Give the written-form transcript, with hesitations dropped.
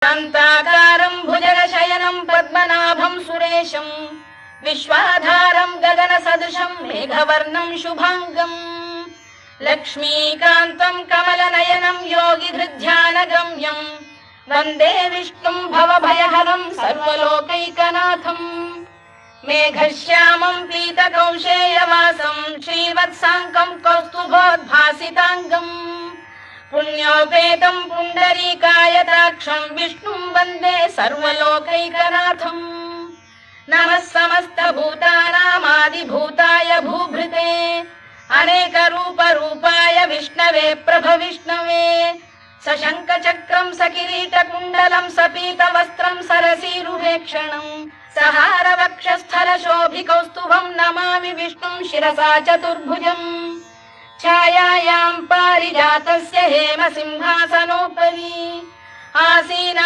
शान्ताकारं भुजगशयनं पद्मनाभं सुरेशं विश्वाधारं गगनसदृशं मेघवर्णं शुभांगं लक्ष्मीकान्तं कमलनयनं योगिधृध्यानगम्यं वन्दे विष्णुं भवभयहरं सर्वलोकैकनाथं मेघश्यामं पीतकौशेयवासं श्रीवत्साङ्कं कौस्तुभोद्भासिताङ्गं पुण्योपेतं पुण्डरीकायताक्षं विष्णुं वन्दे सर्वलोकैकनाथं नमः समस्तभूतानामादिभूताय भूभृते अनेकरूपरूपाय विष्णवे प्रभविष्णवे सशङ्खचक्रं सकिरीटकुण्डलं सपीतवस्त्रं सरसीरुहेक्षणं सहारवक्षस्थलशोभिकौस्तुभं नमामि विष्णुं शिरसा चतुर्भुजं छायायां पारिजातस्य हेमसिंहासनोपरि आसीना